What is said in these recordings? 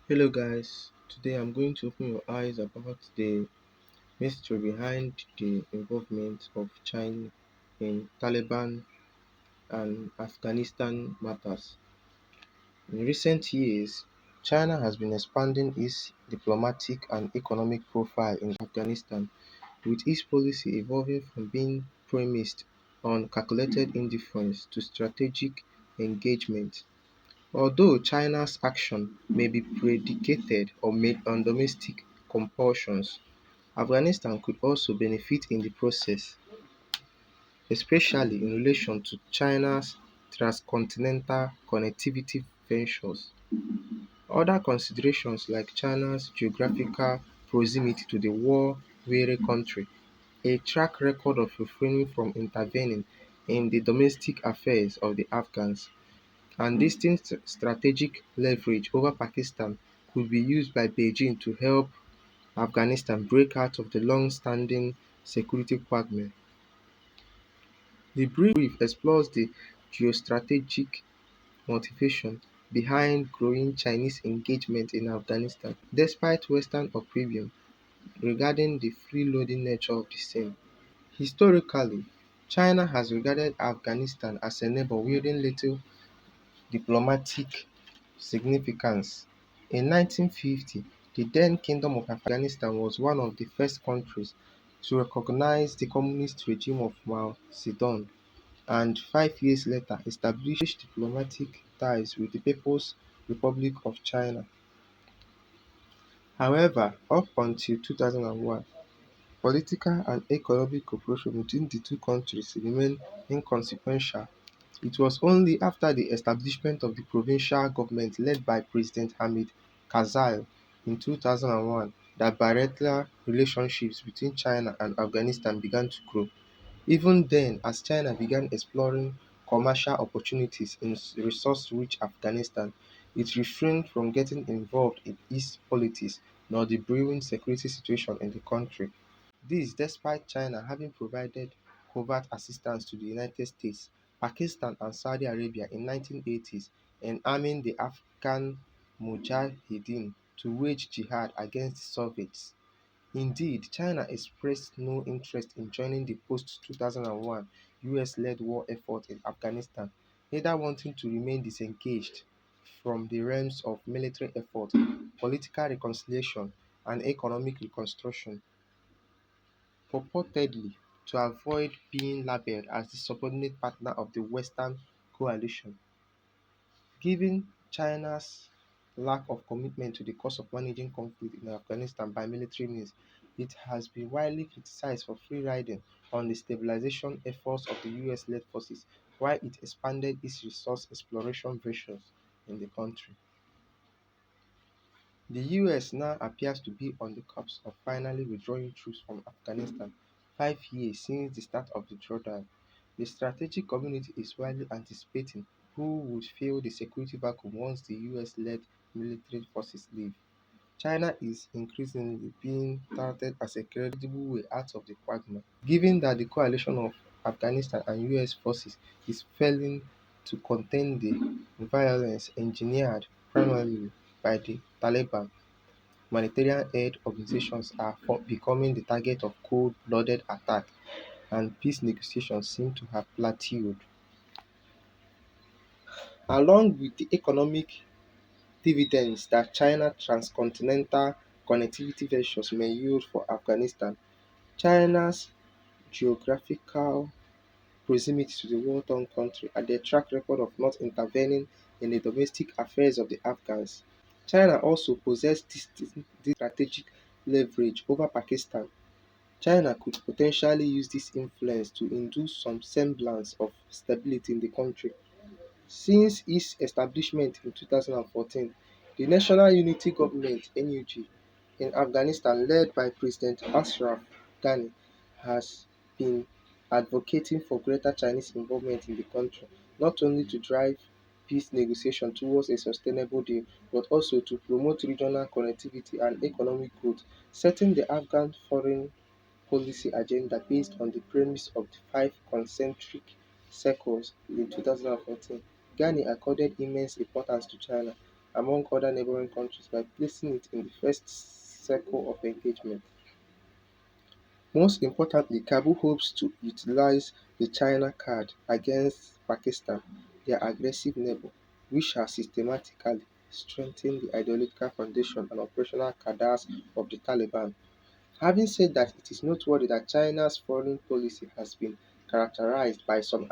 Hello guys, today I'm going to open your eyes about the mystery behind the involvement of China in Taliban and Afghanistan matters. In recent years, China has been expanding its diplomatic and economic profile in Afghanistan, with its policy evolving from being premised on calculated indifference to strategic engagement. Although China's action may be predicated or made on domestic compulsions, Afghanistan could also benefit in the process, especially in relation to China's transcontinental connectivity ventures. Other considerations like China's geographical proximity to the war-weary country, a track record of refraining from intervening in the domestic affairs of the Afghans, and distinct strategic leverage over Pakistan could be used by Beijing to help Afghanistan break out of the long-standing security quagmire. The brief explores the geostrategic motivation behind growing Chinese engagement in Afghanistan, despite Western opinion regarding the freeloading nature of the same. Historically, China has regarded Afghanistan as a neighbor wielding little diplomatic significance. In 1950, the then Kingdom of Afghanistan was one of the first countries to recognize the communist regime of Mao Zedong, and 5 years later established diplomatic ties with the People's Republic of China. However, up until 2001, political and economic cooperation between the two countries remained inconsequential. It was only after the establishment of the provincial government led by President Hamid Karzai in 2001 that bilateral relationships between China and Afghanistan began to grow. Even then, as China began exploring commercial opportunities in resource-rich Afghanistan, it refrained from getting involved in East politics nor the brewing security situation in the country. This despite China having provided covert assistance to the United States, Pakistan and Saudi Arabia in 1980s in arming the Afghan Mujahideen to wage jihad against the Soviets. Indeed, China expressed no interest in joining the post-2001 US-led war effort in Afghanistan, either wanting to remain disengaged from the realms of military effort, political reconciliation, and economic reconstruction, purportedly to avoid being labeled as the subordinate partner of the Western coalition. Given China's lack of commitment to the cause of managing conflict in Afghanistan by military means, it has been widely criticized for free-riding on the stabilization efforts of the US-led forces while it expanded its resource exploration ventures in the country. The US now appears to be on the cusp of finally withdrawing troops from Afghanistan 5 years since the start of the drawdown. The strategic community is widely anticipating who would fill the security vacuum once the US-led military forces leave. China is increasingly being touted as a credible way out of the quagmire, given that the coalition of Afghanistan and US forces is failing to contain the violence engineered primarily by the Taliban. Humanitarian aid organizations are becoming the target of cold-blooded attacks, and peace negotiations seem to have plateaued. Along with the economic dividends that China's transcontinental connectivity ventures may yield for Afghanistan, China's geographical proximity to the war-torn country and their track record of not intervening in the domestic affairs of the Afghans. China also possesses this strategic leverage over Pakistan. China could potentially use this influence to induce some semblance of stability in the country. Since its establishment in 2014, the National Unity Government (NUG) in Afghanistan, led by President Ashraf Ghani, has been advocating for greater Chinese involvement in the country, not only to drive peace negotiations towards a sustainable deal, but also to promote regional connectivity and economic growth, setting the Afghan foreign policy agenda based on the premise of the five concentric circles in 2014. Ghani accorded immense importance to China, among other neighboring countries by placing it in the first circle of engagement. Most importantly, Kabul hopes to utilize the China card against Pakistan, their aggressive neighbor, which has systematically strengthened the ideological foundation and operational cadres of the Taliban. Having said that, it is noteworthy that China's foreign policy has been characterized by some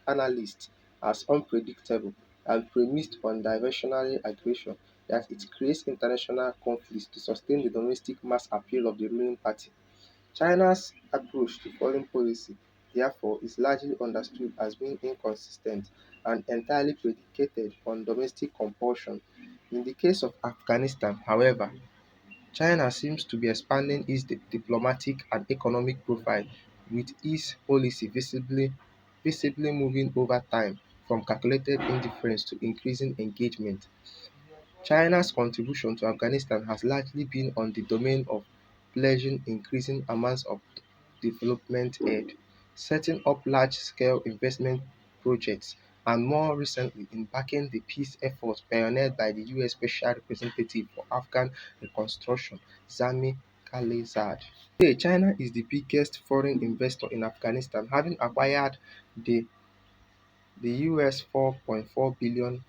analysts as unpredictable and premised on diversionary aggression, that it creates international conflicts to sustain the domestic mass appeal of the ruling party. China's approach to foreign policy, therefore, is largely understood as being inconsistent and entirely predicated on domestic compulsion. In the case of Afghanistan, however, China seems to be expanding its diplomatic and economic profile, with its policy visibly moving over time from calculated indifference to increasing engagement. China's contribution to Afghanistan has largely been on the domain of pledging increasing amounts of development aid, setting up large-scale investment projects, and more recently in backing the peace efforts pioneered by the US Special Representative for Afghan Reconstruction, Zami Khalilzad. Today, China is the biggest foreign investor in Afghanistan, having acquired the US $4.4 billion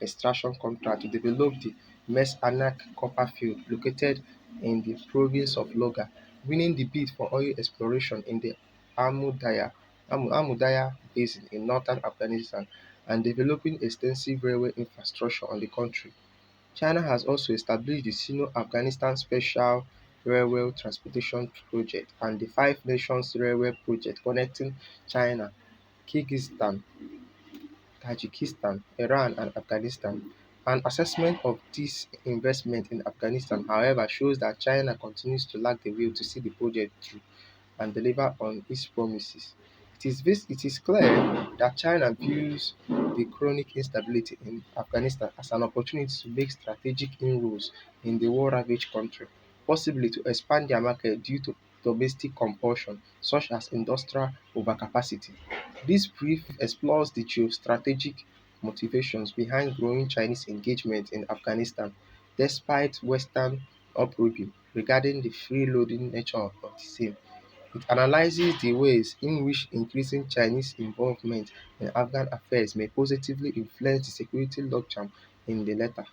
extraction contract to develop the Mes-Anak copper field located in the province of Logar, winning the bid for oil exploration in the Amudaya Basin in northern Afghanistan, and developing extensive railway infrastructure on the country. China has also established the Sino-Afghanistan Special Railway Transportation Project and the Five Nations Railway Project connecting China, Kyrgyzstan, Tajikistan, Iran and Afghanistan. An assessment of this investment in Afghanistan, however, shows that China continues to lack the will to see the project through and deliver on its promises. It is clear that China views the chronic instability in Afghanistan as an opportunity to make strategic inroads in the war-ravaged country, possibly to expand their market due to domestic compulsion, such as industrial overcapacity. This brief explores the geostrategic motivations behind growing Chinese engagement in Afghanistan, despite Western opprobrium regarding the freeloading nature of the same. It analyzes the ways in which increasing Chinese involvement in Afghan affairs may positively influence the security logjam in the latter.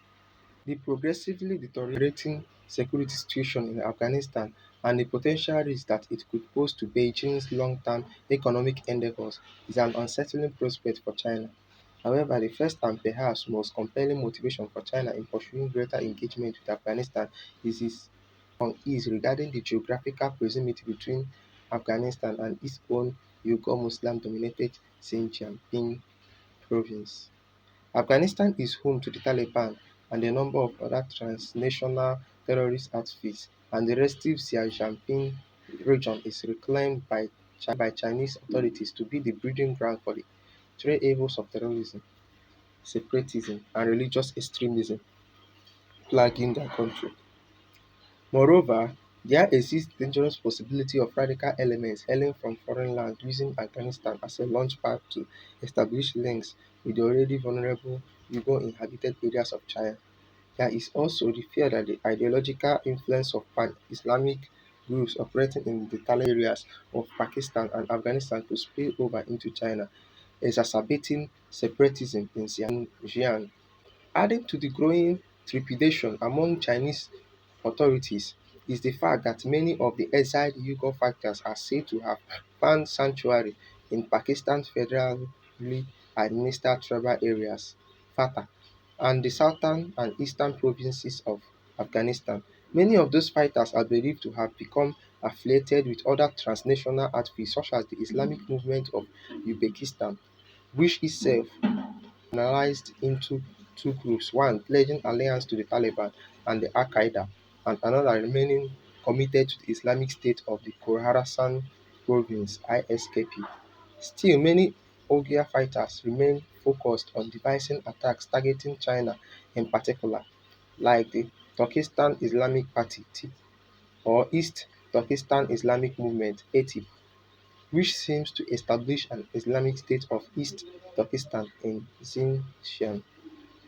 The progressively deteriorating security situation in Afghanistan and the potential risk that it could pose to Beijing's long-term economic endeavors is an unsettling prospect for China. However, the first and perhaps most compelling motivation for China in pursuing greater engagement with Afghanistan is its unease regarding the geographical proximity between Afghanistan and its own Uyghur Muslim-dominated Xinjiang province. Afghanistan is home to the Taliban and a number of other transnational terrorist outfits, and the restive Xinjiang region is reclaimed by Chinese authorities to be the breeding ground for the three evils of terrorism, separatism, and religious extremism plaguing their country. Moreover, there exists dangerous possibility of radical elements hailing from foreign lands using Afghanistan as a launchpad to establish links with the already vulnerable Uyghur-inhabited areas of China. There is also the fear that the ideological influence of pan-Islamic groups operating in the Taliban areas of Pakistan and Afghanistan could spill over into China, exacerbating separatism in Xinjiang. Adding to the growing trepidation among Chinese authorities is the fact that many of the exiled Uyghur fighters are said to have found sanctuary in Pakistan's federally administered tribal areas (FATA) and the southern and eastern provinces of Afghanistan. Many of those fighters are believed to have become affiliated with other transnational outfits such as the Islamic Movement of Uzbekistan, which itself analyzed into two groups, one pledging allegiance to the Taliban and the Al-Qaeda, and another remaining committed to the Islamic State of the Khorasan province (ISKP). Still, many Uighur fighters remain focused on devising attacks targeting China in particular, like the Turkestan Islamic Party (TIP) or East Turkestan Islamic Movement (ATIP), which seems to establish an Islamic State of East Turkestan in Xinjiang.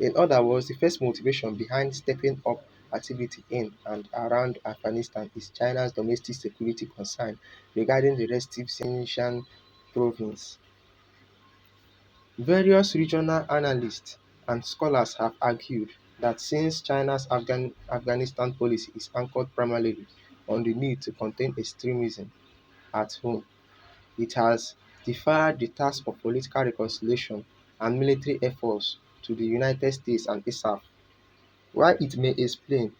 In other words, the first motivation behind stepping up activity in and around Afghanistan is China's domestic security concern regarding the restive Xinjiang province. Various regional analysts and scholars have argued that since China's Afghanistan policy is anchored primarily on the need to contain extremism at home, it has deferred the task of political reconciliation and military efforts to the United States and ISAF. While it may explain,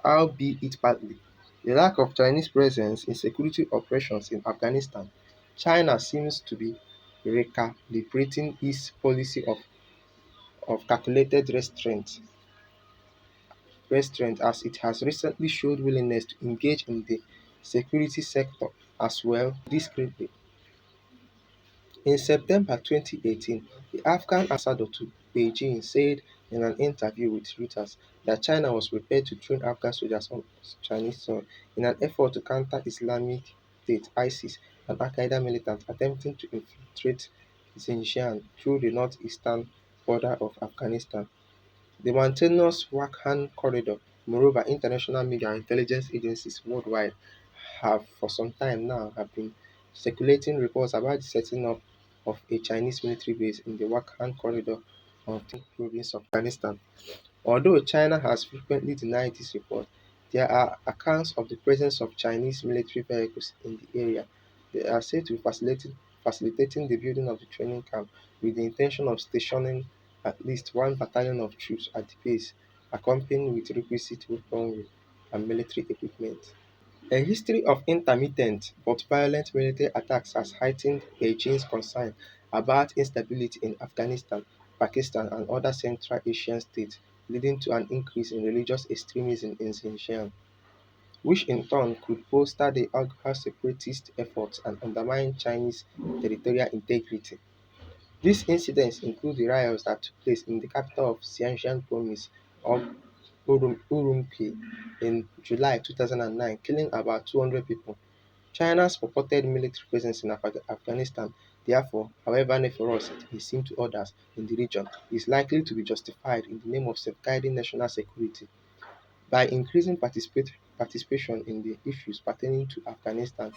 albeit partly, the lack of Chinese presence in security operations in Afghanistan, China seems to be recalibrating its policy of calculated restraint as it has recently showed willingness to engage in the security sector as well discreetly. In September 2018, the Afghan ambassador to Beijing said in an interview with Reuters that China was prepared to train Afghan soldiers on Chinese soil in an effort to counter Islamic State (ISIS) and Al-Qaeda militants attempting to infiltrate Xinjiang through the northeastern border of Afghanistan. The mountainous Wakhan Corridor. Moreover, international media and intelligence agencies worldwide have for some time now have been circulating reports about the setting up of a Chinese military base in the Wakhan Corridor of the province of Afghanistan. Although China has frequently denied this report, there are accounts of the presence of Chinese military vehicles in the area. They are said to be facilitating the building of the training camp with the intention of stationing at least one battalion of troops at the base, accompanied with requisite weaponry and military equipment. A history of intermittent but violent military attacks has heightened Beijing's concern about instability in Afghanistan, Pakistan, and other Central Asian states, leading to an increase in religious extremism in Xinjiang, which in turn could bolster the Uyghur separatist efforts and undermine Chinese territorial integrity. These incidents include the riots that took place in the capital of Xinjiang province of Urumqi in July 2009, killing about 200 people. China's purported military presence in Afghanistan, therefore, however nefarious it may seem to others in the region, is likely to be justified in the name of safeguarding national security. By increasing participation in the issues pertaining to Afghanistan,